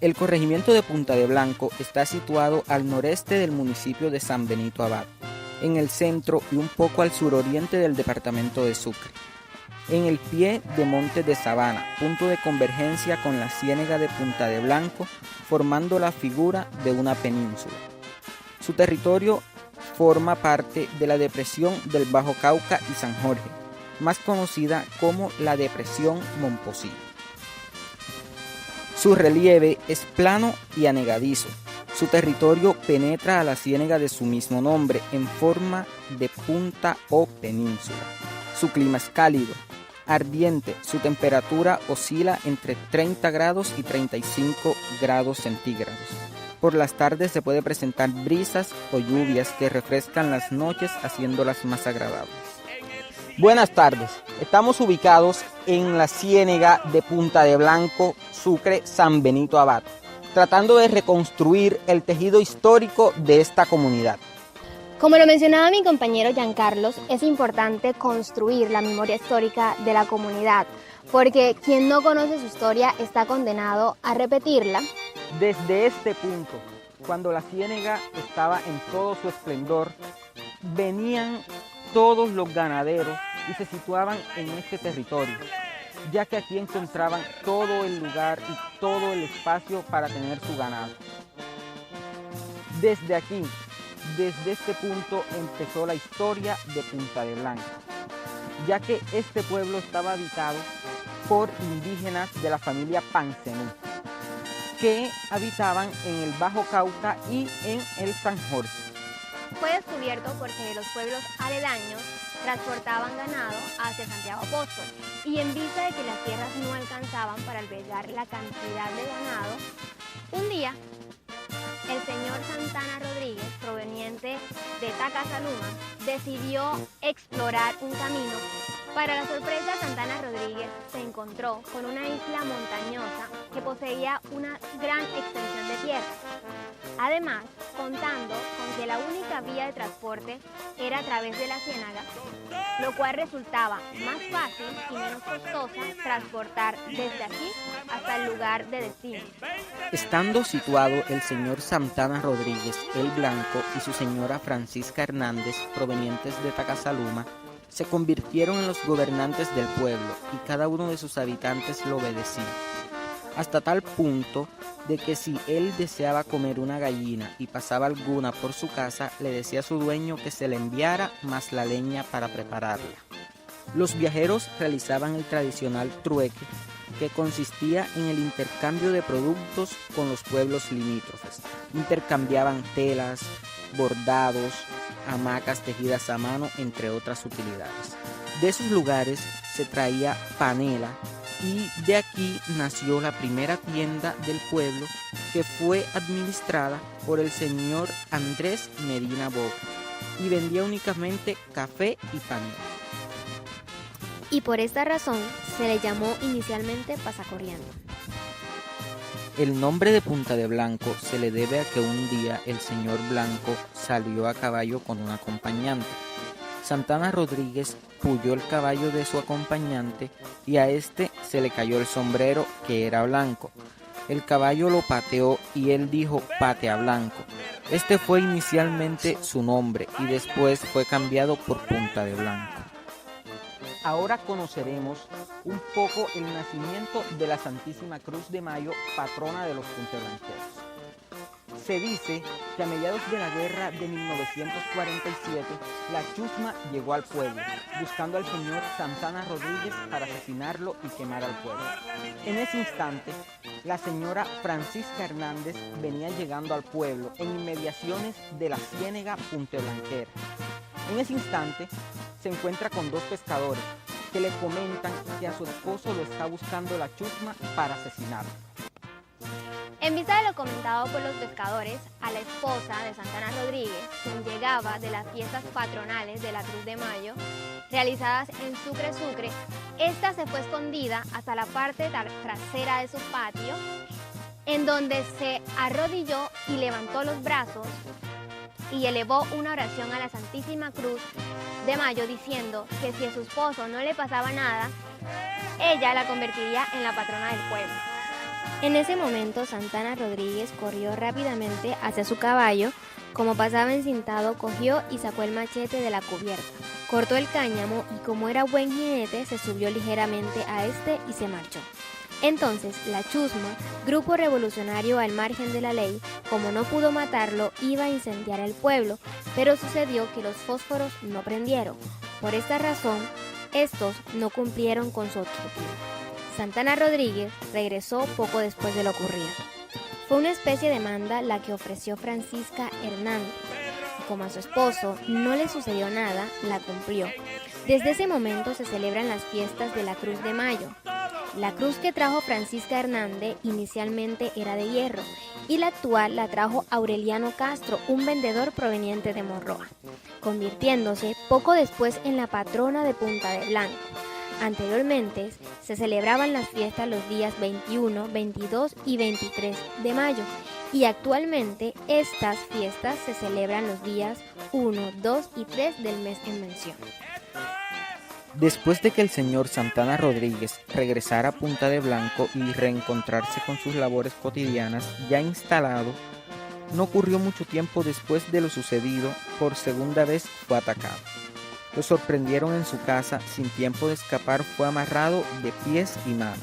El corregimiento de Punta de Blanco está situado al noreste del municipio de San Benito Abad, en el centro y un poco al suroriente del departamento de Sucre, en el pie de Monte de Sabana, punto de convergencia con la ciénaga de Punta de Blanco, formando la figura de una península. Su territorio forma parte de la depresión del Bajo Cauca y San Jorge, más conocida como la Depresión Momposí. Su relieve es plano y anegadizo. Su territorio penetra a la ciénaga de su mismo nombre en forma de punta o península. Su clima es cálido, ardiente. Su temperatura oscila entre 30 grados y 35 grados centígrados. Por las tardes se puede presentar brisas o lluvias que refrescan las noches haciéndolas más agradables. Buenas tardes, estamos ubicados en la ciénaga de Punta de Blanco, Sucre, San Benito Abad, tratando de reconstruir el tejido histórico de esta comunidad. Como lo mencionaba mi compañero Giancarlos, es importante construir la memoria histórica de la comunidad, porque quien no conoce su historia está condenado a repetirla. Desde este punto, cuando la ciénaga estaba en todo su esplendor, venían todos los ganaderos y se situaban en este territorio, ya que aquí encontraban todo el lugar y todo el espacio para tener su ganado. Desde aquí, desde este punto empezó la historia de Punta de Blanco, ya que este pueblo estaba habitado por indígenas de la familia Pancenú, que habitaban en el Bajo Cauca y en el San Jorge. Fue descubierto porque los pueblos aledaños transportaban ganado hacia Santiago Apóstol y en vista de que las tierras no alcanzaban para albergar la cantidad de ganado, un día el señor Santana Rodríguez, proveniente de Tacasaluma, decidió explorar un camino. Para la sorpresa, Santana Rodríguez se encontró con una isla montañosa que poseía una gran extensión de tierra. Además, contando con que la única vía de transporte era a través de la ciénaga, lo cual resultaba más fácil y menos costosa transportar desde aquí hasta el lugar de destino. Estando situado el señor Santana Rodríguez el Blanco y su señora Francisca Hernández, provenientes de Tacasaluma, se convirtieron en los gobernantes del pueblo y cada uno de sus habitantes lo obedecía, hasta tal punto de que si él deseaba comer una gallina y pasaba alguna por su casa, le decía a su dueño que se le enviara más la leña para prepararla. Los viajeros realizaban el tradicional trueque, que consistía en el intercambio de productos con los pueblos limítrofes. Intercambiaban telas, bordados, hamacas tejidas a mano, entre otras utilidades. De esos lugares se traía panela y de aquí nació la primera tienda del pueblo, que fue administrada por el señor Andrés Medina Boca y vendía únicamente café y panela. Y por esta razón se le llamó inicialmente Pasacorriendo. El nombre de Punta de Blanco se le debe a que un día el señor Blanco salió a caballo con un acompañante. Santana Rodríguez puyó el caballo de su acompañante y a este se le cayó el sombrero, que era blanco. El caballo lo pateó y él dijo Patea Blanco. Este fue inicialmente su nombre y después fue cambiado por Punta de Blanco. Ahora conoceremos un poco el nacimiento de la Santísima Cruz de Mayo, patrona de los punteblanqueros. Se dice que a mediados de la guerra de 1947, la chusma llegó al pueblo, buscando al señor Santana Rodríguez para asesinarlo y quemar al pueblo. En ese instante, la señora Francisca Hernández venía llegando al pueblo en inmediaciones de la ciénaga punteblanquera. En ese instante, se encuentra con dos pescadores que le comentan que a su esposo lo está buscando la chusma para asesinarlo. En vista de lo comentado por los pescadores, a la esposa de Santana Rodríguez, quien llegaba de las fiestas patronales de la Cruz de Mayo, realizadas en Sucre, esta se fue escondida hasta la parte trasera de su patio, en donde se arrodilló y levantó los brazos y elevó una oración a la Santísima Cruz de Mayo diciendo que si a su esposo no le pasaba nada, ella la convertiría en la patrona del pueblo. En ese momento Santana Rodríguez corrió rápidamente hacia su caballo. Como pasaba encintado, cogió y sacó el machete de la cubierta, cortó el cáñamo y como era buen jinete, se subió ligeramente a este y se marchó. Entonces la Chusma, grupo revolucionario al margen de la ley, como no pudo matarlo, iba a incendiar el pueblo, pero sucedió que los fósforos no prendieron. Por esta razón, estos no cumplieron con su objetivo. Santana Rodríguez regresó poco después de lo ocurrido. Fue una especie de manda la que ofreció Francisca Hernández, y como a su esposo no le sucedió nada, la cumplió. Desde ese momento se celebran las fiestas de la Cruz de Mayo. La cruz que trajo Francisca Hernández inicialmente era de hierro y la actual la trajo Aureliano Castro, un vendedor proveniente de Morroa, convirtiéndose poco después en la patrona de Punta de Blanco. Anteriormente se celebraban las fiestas los días 21, 22 y 23 de mayo y actualmente estas fiestas se celebran los días 1, 2 y 3 del mes en mención. Después de que el señor Santana Rodríguez regresara a Punta de Blanco y reencontrarse con sus labores cotidianas ya instalado, no ocurrió mucho tiempo después de lo sucedido, por segunda vez fue atacado. Lo sorprendieron en su casa, sin tiempo de escapar fue amarrado de pies y manos.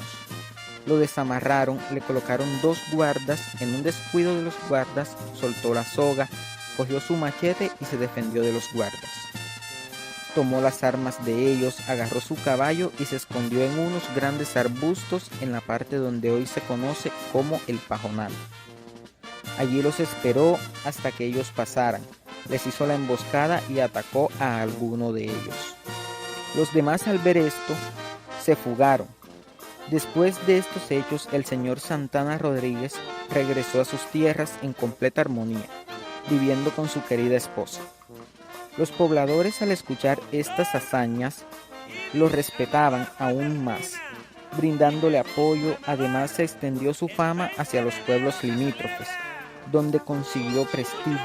Lo desamarraron, le colocaron 2 guardas, en un descuido de los guardas soltó la soga, cogió su machete y se defendió de los guardas. Tomó las armas de ellos, agarró su caballo y se escondió en unos grandes arbustos en la parte donde hoy se conoce como el Pajonal. Allí los esperó hasta que ellos pasaran. Les hizo la emboscada y atacó a alguno de ellos. Los demás al ver esto se fugaron. Después de estos hechos, el señor Santana Rodríguez regresó a sus tierras en completa armonía, viviendo con su querida esposa. Los pobladores al escuchar estas hazañas lo respetaban aún más, brindándole apoyo. Además se extendió su fama hacia los pueblos limítrofes, donde consiguió prestigio,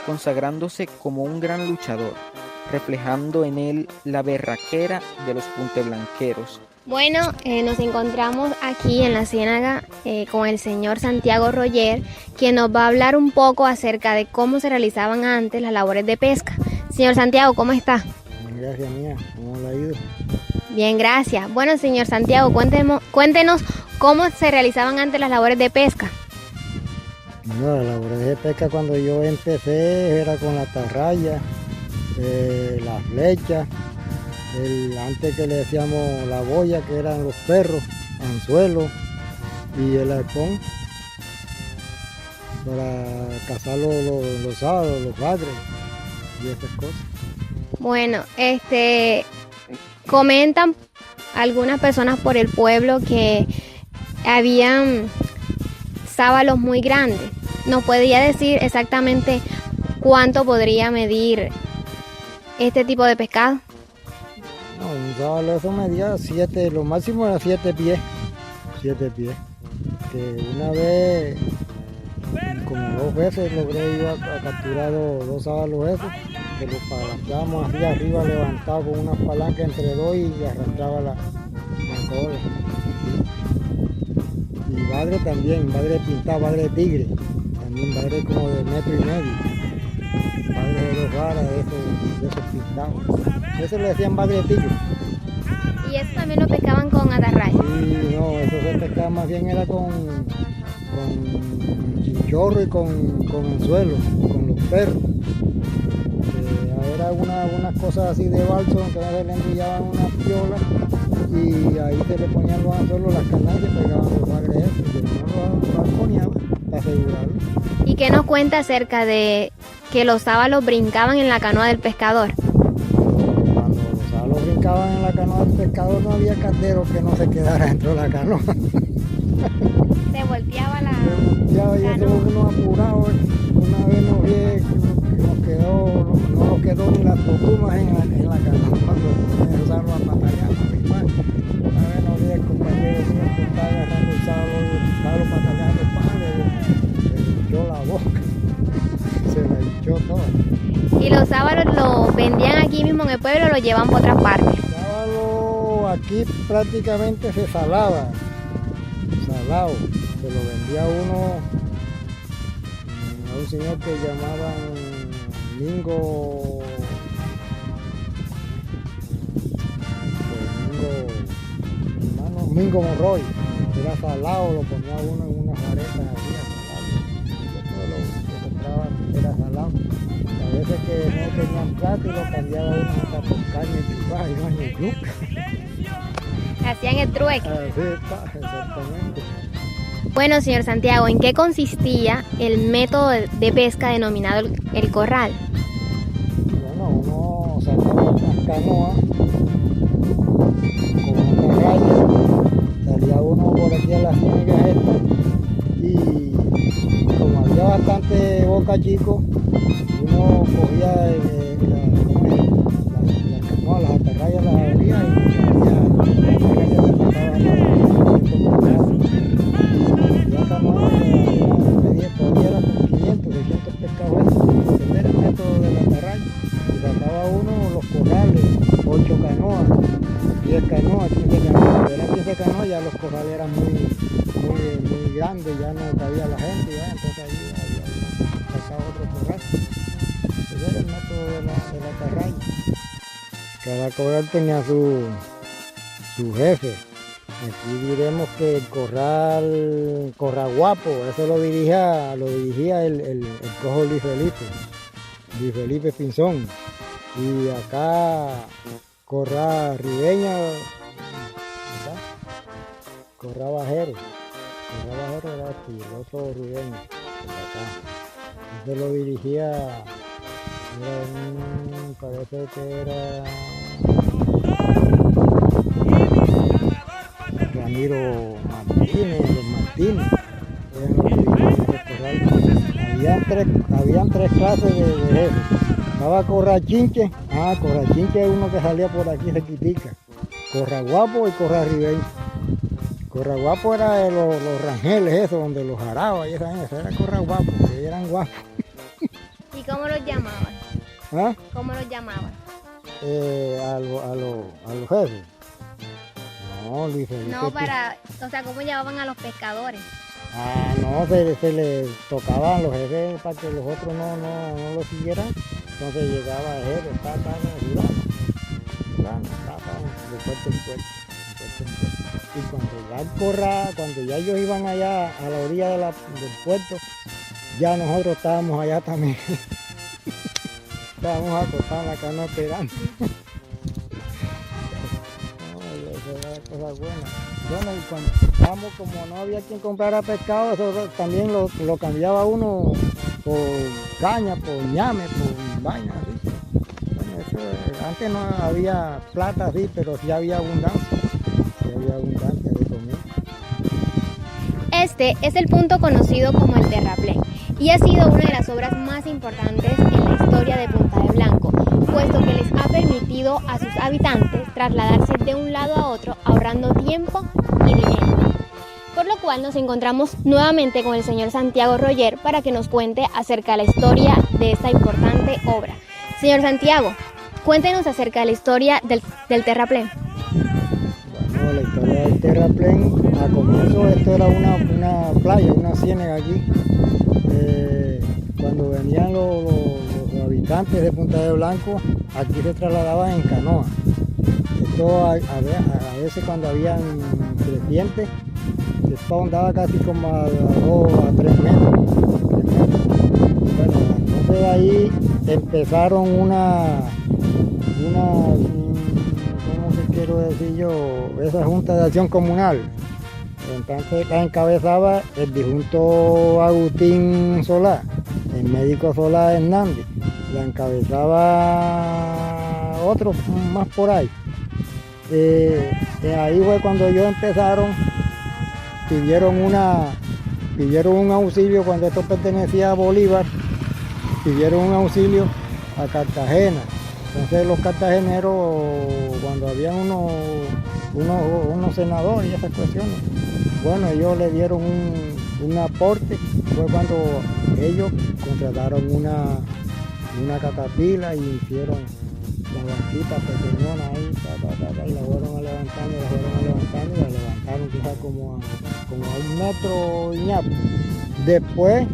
consagrándose como un gran luchador, reflejando en él la berraquera de los punteblanqueros. Bueno, nos encontramos aquí en la Ciénaga con el señor Santiago Roller, quien nos va a hablar un poco acerca de cómo se realizaban antes las labores de pesca. Señor Santiago, ¿cómo está? Bien, gracias, mía. ¿Cómo le ha ido? Bien, gracias. Bueno, señor Santiago, cuéntenos cómo se realizaban antes las labores de pesca. Bueno, las labores de pesca cuando yo empecé era con la atarraya, la flecha, antes que le decíamos la boya, que eran los perros, anzuelos y el arpón para cazar los sábados, los padres y esas cosas. Bueno, comentan algunas personas por el pueblo que habían sábalos muy grandes. ¿Nos podría decir exactamente cuánto podría medir este tipo de pescado? No, un sábalo eso medía 7, lo máximo era 7 pies. 7 pies. Que una vez, como 2 veces logré yo a capturar 2 sábalos esos, que los palanqueábamos así arriba levantado con una palanca entre 2 y arrastraba la cola. Y bagre también, bagre pintado, bagre tigre, también bagre como de 1,5 metros, bagre de 2 varas de esos pintados. Eso le decían bagre tigre. ¿Y eso también lo pescaban con atarraya? Sí, no, eso se pescaba más bien era con chinchorro y con anzuelo, con los perros. Era unas cosas así de balso, que a veces le enviaban unas piolas y ahí se le ponían los anzuelos, las canas y se pegaban los bagres esos, y uno los balconeaba para asegurarlo. ¿Y qué nos cuenta acerca de que los sábalos brincaban en la canoa del pescador? Cuando los sábalos brincaban en la canoa del pescador no había caldero que no se quedara dentro de la canoa. Se volteaba la volteaba y eso uno apurado. Una vez nos quedó ni las tortugas en la canoa cuando empezaron a batallar. Una vez nos vi el compañero mío que estaba agarrando el sábalo batallando padre, le hinchó la boca, se la hinchó toda. ¿Y los sábalos los vendían aquí mismo en el pueblo o los llevaban por otras partes? El sábalo aquí prácticamente se salaba, salado, se lo vendía a uno, a un señor que llamaban Mingo, Mingo Monroy, era salado, lo ponía uno en unas varetas así, salado. Todo lo compraba era salado. A veces que no tenían plata y lo cambiaba uno hasta por caña y chupa y baño y yuca. Hacían el trueque. Así está, exactamente. Bueno, señor Santiago, ¿en qué consistía el método de pesca denominado el corral? Bueno, uno sacaba unas canoas con una raya, salía uno por aquí a las ciénagas estas y como había bastante boca chico, uno cogía las canoas, las atarrayas, las abría y salía todavía era con 500, 600 pescados, entender el método de la atarraya, y sacaba uno los corrales, 8 canoas, 10 canoas, 15 canoas, eran 15 canoas, ya los corrales eran muy grandes, ya no cabía la gente, ya, entonces ahí había sacado otro corral. Ese era el método de la atarraya. Cada corral tenía su jefe. Aquí diremos que el corral Guapo, eso lo dirigía el cojo Luis Felipe Pinzón. Y acá corral Ribeña, ¿verdad? Corral Bajero era aquí, el oso Ribeño, acá. Eso lo dirigía, parece que era Ramiro Martínez, los Martínez, eran los que dirigían ese corral. Habían tres clases de jefes. Estaba Corral Chinche, Corral Chinche es uno que salía por aquí cerquitica, Corral Guapo y Corral Ribeño. Corral Guapo era de los rangeles, eso, donde los araba y esa era Corral Guapo, que eran guapos. ¿Y cómo los llamaban? ¿Ah? ¿Cómo los llamaban? A los jefes. No, Luis Felipe. No, o sea, ¿cómo llamaban a los pescadores? No, se les tocaban los jefes para que los otros no lo siguieran. Entonces llegaba el jefe, de puerto en puerto. Y cuando ya ellos iban allá a la orilla del puerto, ya nosotros estábamos allá también. Estábamos acostados en la canoa esperando. Cosas buenas. Bueno, y cuando estábamos, como no había quien comprara pescado, eso también lo cambiaba uno por caña, por ñame, por vaina así. Bueno, eso, antes no había plata así, pero sí había abundancia. De comida. Este es el punto conocido como el terraplén y ha sido una de las obras más importantes en la historia de Punta de Blanco, puesto que les ha permitido a sus habitantes trasladarse de un lado a otro ahorrando tiempo y dinero. Por lo cual nos encontramos nuevamente con el señor Santiago Roger para que nos cuente acerca de la historia de esta importante obra. Señor Santiago, cuéntenos acerca de la historia del terraplén. Bueno, la historia del terraplén, a comienzo esto era una playa, una ciénaga aquí. Cuando venían los habitantes de Punta de Blanco, aquí se trasladaban en canoa. Esto a veces cuando habían crecientes, esto andaba casi como a 2 a 3 metros. Bueno, entonces de ahí empezaron una ¿cómo que quiero decir yo? Esa Junta de Acción Comunal. Entonces la encabezaba el difunto Agustín Solá, el médico Solá Hernández. La encabezaba otro más por ahí. Ahí fue cuando ellos empezaron, pidieron un auxilio cuando esto pertenecía a Bolívar, pidieron un auxilio a Cartagena. Entonces los cartageneros, cuando habían unos senadores y esas cuestiones, bueno, ellos le dieron un aporte. Fue cuando ellos contrataron una catapila y hicieron banquita pequeñona ahí, y la fueron levantando, y la levantaron quizás como a 1 metro y ñapo. Después,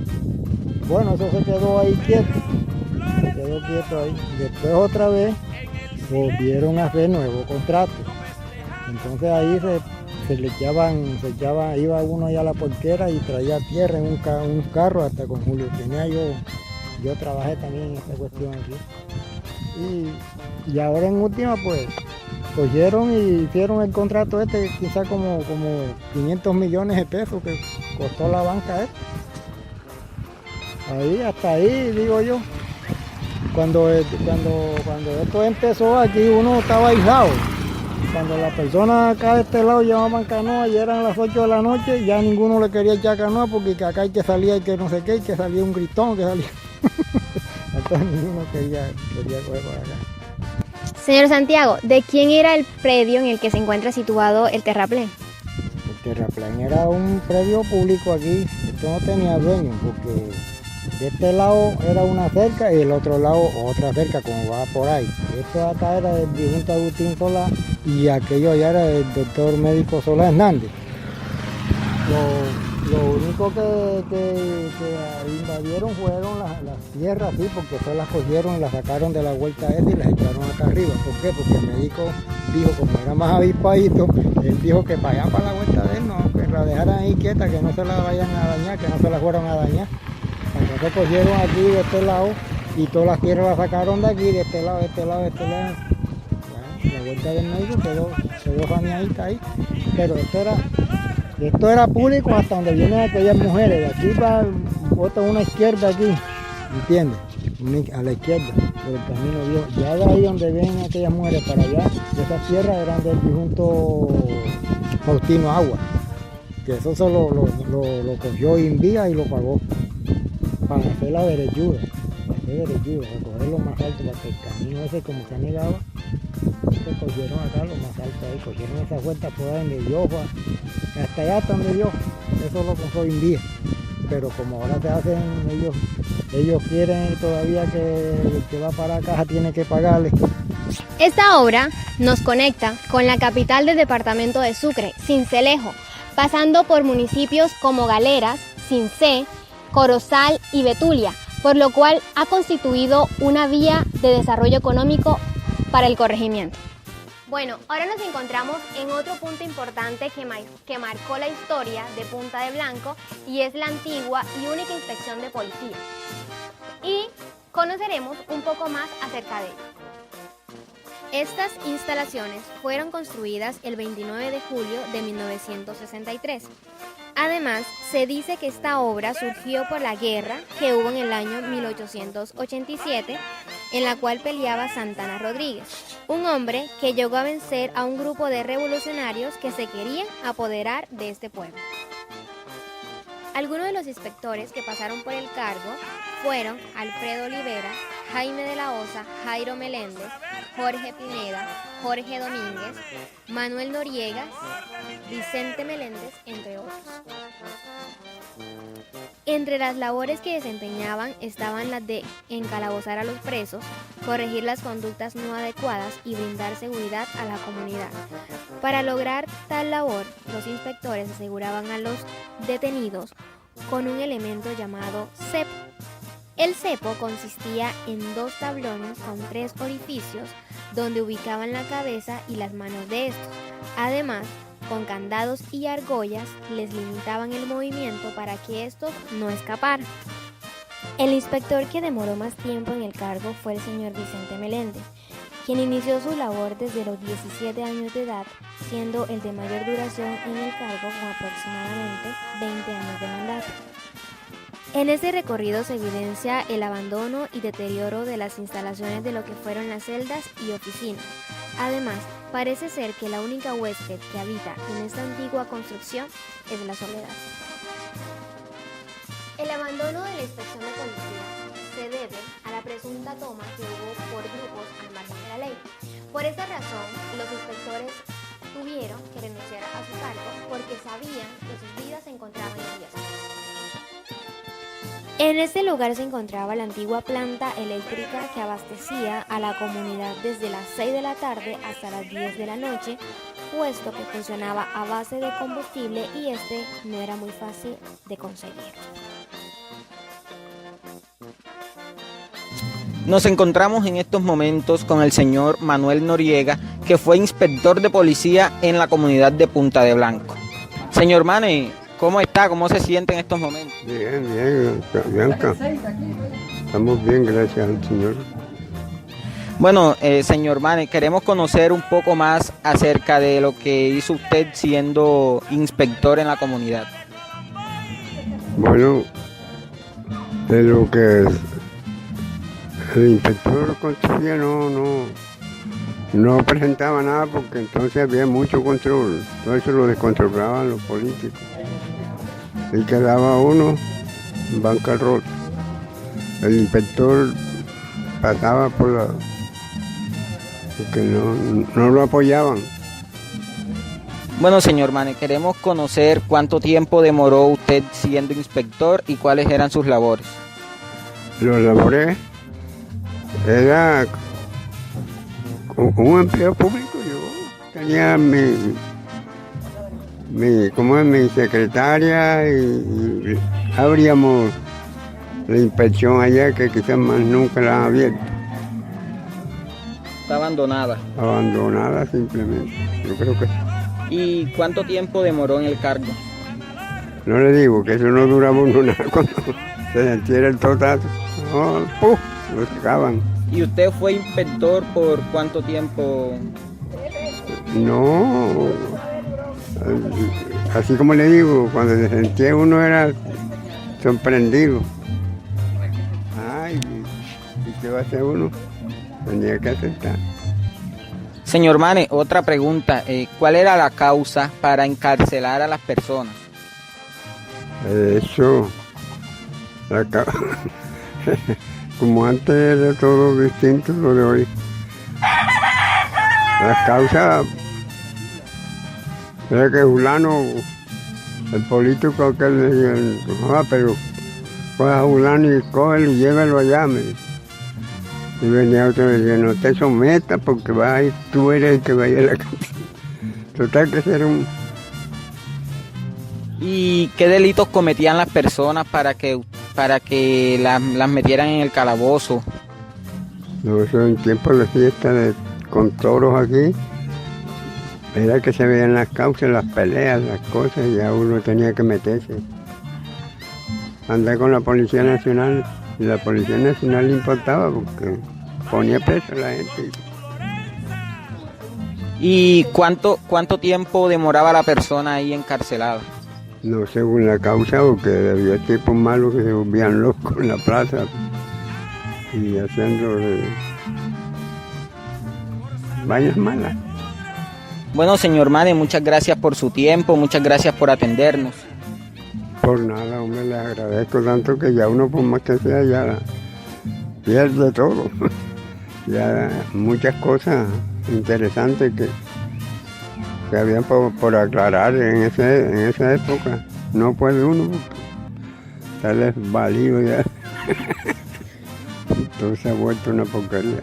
bueno, eso se quedó ahí quieto, ahí. Después otra vez volvieron a hacer nuevo contrato. Entonces ahí se le echaban, iba uno allá a la porquera y traía tierra en un carro hasta con Julio Tenía yo trabajé también en esta cuestión aquí. Y ahora en última pues cogieron y hicieron el contrato quizás como 500 millones de pesos que costó la banca Ahí, hasta ahí digo yo. Cuando esto empezó aquí uno estaba aislado. Cuando las personas acá de este lado llevaban canoa y eran las 8 de la noche, ya ninguno le quería echar canoa porque acá hay que salía y que no sé qué, y que salía un gritón, que salía. Entonces ninguno quería coger por acá. Señor Santiago, ¿de quién era el predio en el que se encuentra situado el terraplén? El terraplén era un predio público aquí, esto no tenía dueño porque de este lado era una cerca y del otro lado otra cerca, como va por ahí. Esto acá era del difunto Agustín Solá y aquello allá era del doctor médico Solá Hernández. Lo único que invadieron fueron las tierras, sí, porque se las cogieron y las sacaron de la vuelta y las echaron acá arriba. ¿Por qué? Porque el médico dijo, como era más avispadito, él dijo que para allá, para la vuelta de él, no, que la dejaran ahí quieta, que no se la vayan a dañar, que no se la fueran a dañar. Entonces cogieron aquí de este lado y todas las tierras las sacaron de aquí, de este lado. Bueno, la vuelta del médico quedó faneadita ahí, pero esto era público hasta donde vienen aquellas mujeres, de aquí para bota una izquierda aquí, ¿entiendes? A la izquierda, por el camino viejo. Ya de ahí donde vienen aquellas mujeres para allá, esas tierras eran del difunto Faustino Agua, que eso solo lo cogió Invía y lo pagó para hacer la derechuda, para coger lo más alto, para que el camino ese como se negaba, se cogieron acá lo más alto ahí, cogieron esa vuelta por ahí donde yo, hasta allá hasta donde yo, eso lo compró Invía, pero como ahora se hacen, ellos quieren todavía que el que va para Caja tiene que pagarle. Esta obra nos conecta con la capital del departamento de Sucre, Sincelejo, pasando por municipios como Galeras, Sincé, Corozal y Betulia, por lo cual ha constituido una vía de desarrollo económico para el corregimiento. Bueno, ahora nos encontramos en otro punto importante que marcó la historia de Punta de Blanco y es la antigua y única inspección de policía. Y conoceremos un poco más acerca de ello. Estas instalaciones fueron construidas el 29 de julio de 1963. Además, se dice que esta obra surgió por la guerra que hubo en el año 1887, en la cual peleaba Santana Rodríguez, un hombre que llegó a vencer a un grupo de revolucionarios que se querían apoderar de este pueblo. Algunos de los inspectores que pasaron por el cargo fueron Alfredo Olivera, Jaime de la Osa, Jairo Meléndez, Jorge Pineda, Jorge Domínguez, Manuel Noriega, Vicente Meléndez, entre otros. Entre las labores que desempeñaban estaban las de encalabozar a los presos, corregir las conductas no adecuadas y brindar seguridad a la comunidad. Para lograr tal labor, los inspectores aseguraban a los detenidos con un elemento llamado cepo. El cepo consistía en 2 tablones con 3 orificios donde ubicaban la cabeza y las manos de estos. Además, con candados y argollas les limitaban el movimiento para que estos no escaparan. El inspector que demoró más tiempo en el cargo fue el señor Vicente Meléndez, quien inició su labor desde los 17 años de edad, siendo el de mayor duración en el cargo con aproximadamente 20 años de mandato. En este recorrido se evidencia el abandono y deterioro de las instalaciones de lo que fueron las celdas y oficinas. Además, parece ser que la única huésped que habita en esta antigua construcción es la soledad. El abandono de la inspección de policía se debe a la presunta toma que hubo por grupos al margen de la ley. Por esta razón, los inspectores tuvieron que renunciar a su cargo porque sabían que sus vidas se encontraban en riesgo. En este lugar se encontraba la antigua planta eléctrica que abastecía a la comunidad desde las 6 de la tarde hasta las 10 de la noche, puesto que funcionaba a base de combustible y este no era muy fácil de conseguir. Nos encontramos en estos momentos con el señor Manuel Noriega, que fue inspector de policía en la comunidad de Punta de Blanco. Señor Mane, ¿cómo está? ¿Cómo se siente en estos momentos? Bien, Bianca. Estamos bien, gracias al Señor. Bueno, señor Mane, queremos conocer un poco más acerca de lo que hizo usted siendo inspector en la comunidad. Bueno, de lo que el inspector construía no presentaba nada porque entonces había mucho control. Todo eso lo descontrolaban los políticos. Y quedaba uno en bancarrota. El inspector pasaba por la... porque no lo apoyaban. Bueno, señor Mane, queremos conocer cuánto tiempo demoró usted siendo inspector y cuáles eran sus labores. Los labores era un empleo público. Yo tenía mi secretaria y abríamos la inspección allá que quizás más nunca la han abierto. Está abandonada. Abandonada simplemente, yo creo que sí. ¿Y cuánto tiempo demoró en el cargo? No le digo que eso no duraba uno nada cuando se sentía el totazo. No, ¡puf! Lo sacaban. ¿Y usted fue inspector por cuánto tiempo? No, así como le digo, cuando se sentía uno era sorprendido. Ay, ¿y qué va a hacer uno? Tenía que aceptar. Señor Mane, otra pregunta. ¿Cuál era la causa para encarcelar a las personas? Eso, como antes era todo distinto lo de hoy. La causa era que fulano, el político que le decía, pero coge a fulano y cógelo y llévalo allá. Y venía otro y decía, no te sometas porque tú eres el que vaya a la cárcel. Total que era un... ¿Y qué delitos cometían las personas para que las metieran en el calabozo? No, eso en tiempos de fiesta con toros aquí, era que se veían las causas, las peleas, las cosas, y ya uno tenía que meterse. Andar con la Policía Nacional, y la Policía Nacional le importaba porque ponía preso a la gente. ¿Y cuánto tiempo demoraba la persona ahí encarcelada? No, según la causa, porque había tipos malos que se volvían locos en la plaza y haciendo vainas malas. Bueno, señor Mane, muchas gracias por su tiempo, muchas gracias por atendernos. Por nada, hombre, les agradezco tanto que ya uno, por más que sea, ya pierde todo. Ya muchas cosas interesantes que habían por aclarar en esa época. No puede uno, está desvalido ya. Todo se ha vuelto una porquería.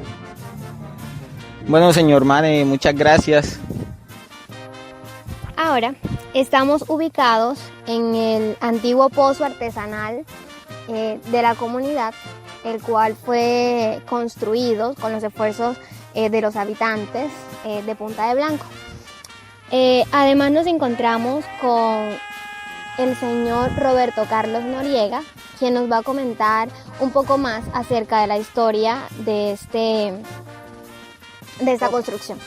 Bueno, señor Mane, muchas gracias. Ahora estamos ubicados en el antiguo pozo artesanal de la comunidad, el cual fue construido con los esfuerzos de los habitantes de Punta de Blanco. Además nos encontramos con el señor Roberto Carlos Noriega, quien nos va a comentar un poco más acerca de la historia de esta construcción.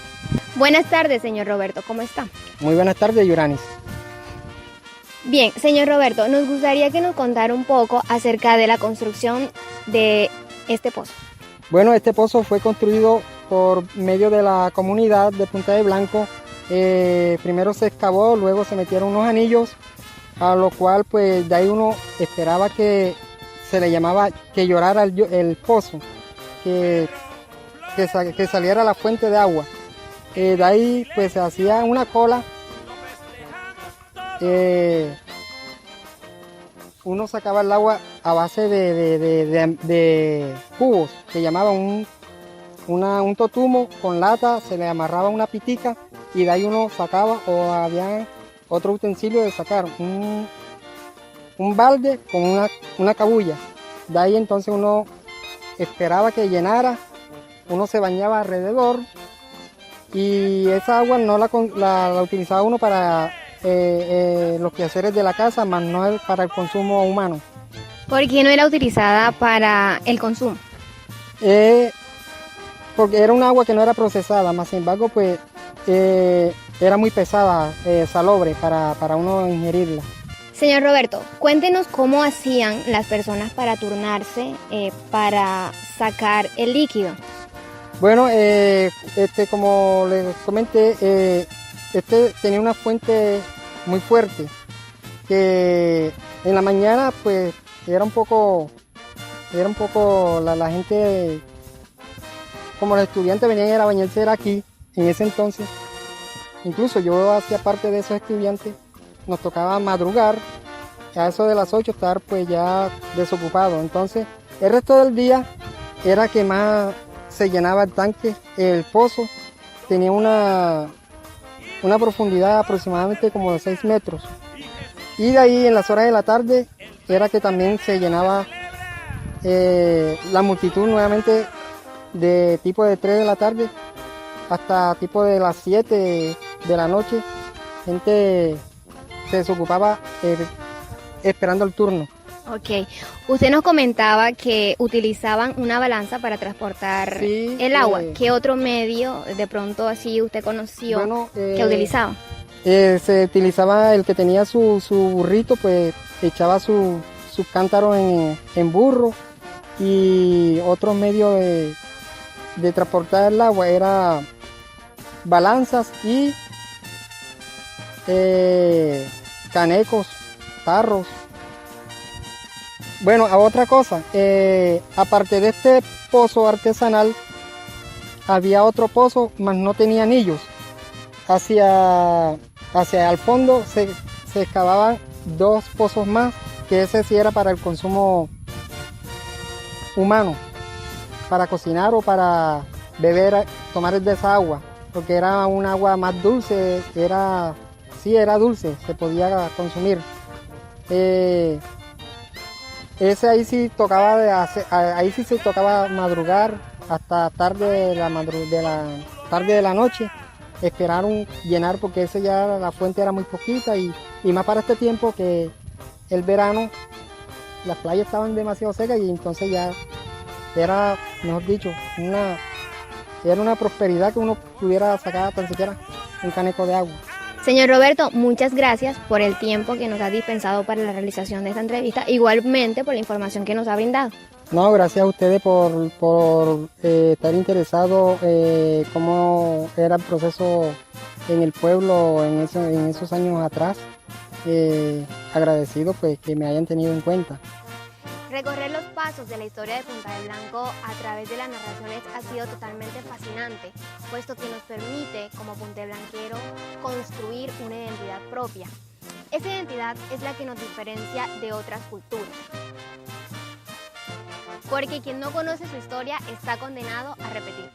Buenas tardes, señor Roberto, ¿cómo está? Muy buenas tardes, Yuranis. Bien, señor Roberto, nos gustaría que nos contara un poco acerca de la construcción de este pozo. Bueno, este pozo fue construido por medio de la comunidad de Punta de Blanco. Primero se excavó, luego se metieron unos anillos, a lo cual pues de ahí uno esperaba que se le llamaba que llorara el pozo, que saliera la fuente de agua. De ahí pues se hacía una cola uno sacaba el agua a base de cubos, que llamaban un totumo con lata, se le amarraba una pitica y de ahí uno sacaba, o había otro utensilio de sacar, un balde con una cabulla. De ahí entonces uno esperaba que llenara, uno se bañaba alrededor y esa agua no la utilizaba uno para los quehaceres de la casa, más no para el consumo humano. ¿Por qué no era utilizada para el consumo? Porque era un agua que no era procesada, más sin embargo pues era muy pesada, salobre para uno ingerirla. Señor Roberto, cuéntenos cómo hacían las personas para turnarse para sacar el líquido. Bueno, como les comenté, tenía una fuente muy fuerte, que en la mañana pues era un poco la gente, como los estudiantes venían a la bañarse aquí en ese entonces. Incluso yo hacía parte de esos estudiantes, nos tocaba madrugar, a eso de las 8 estar pues ya desocupado. Entonces el resto del día era que más se llenaba el tanque, el pozo tenía una profundidad aproximadamente como de 6 metros. Y de ahí en las horas de la tarde era que también se llenaba la multitud nuevamente, de tipo de 3 de la tarde hasta tipo de las 7 de la noche. Gente se desocupaba esperando el turno. Ok, usted nos comentaba que utilizaban una balanza para transportar el agua. ¿Qué otro medio de pronto así usted conoció que utilizaba? Se utilizaba el que tenía su burrito, pues echaba sus cántaros en burro, y otro medio de transportar el agua era balanzas y canecos, tarros. Bueno, a otra cosa, aparte de este pozo artesanal, había otro pozo, mas no tenía anillos. Hacia el fondo se excavaban 2 pozos más, que ese sí era para el consumo humano, para cocinar o para beber, tomar de esa agua, porque era un agua más dulce, era dulce, se podía consumir. Ese ahí sí se tocaba madrugar hasta tarde de la noche, esperar llenar, porque ese ya la fuente era muy poquita, y más para este tiempo que el verano las playas estaban demasiado secas, y entonces ya era, mejor dicho, era una prosperidad que uno pudiera sacar tan siquiera un caneco de agua. Señor Roberto, muchas gracias por el tiempo que nos ha dispensado para la realización de esta entrevista, igualmente por la información que nos ha brindado. No, gracias a ustedes por estar interesados cómo era el proceso en el pueblo en esos años atrás. Agradecido pues que me hayan tenido en cuenta. Recorrer los pasos de la historia de Punta de Blanco a través de las narraciones ha sido totalmente fascinante, puesto que nos permite, como punteblanquero, construir una identidad propia. Esa identidad es la que nos diferencia de otras culturas. Porque quien no conoce su historia está condenado a repetir.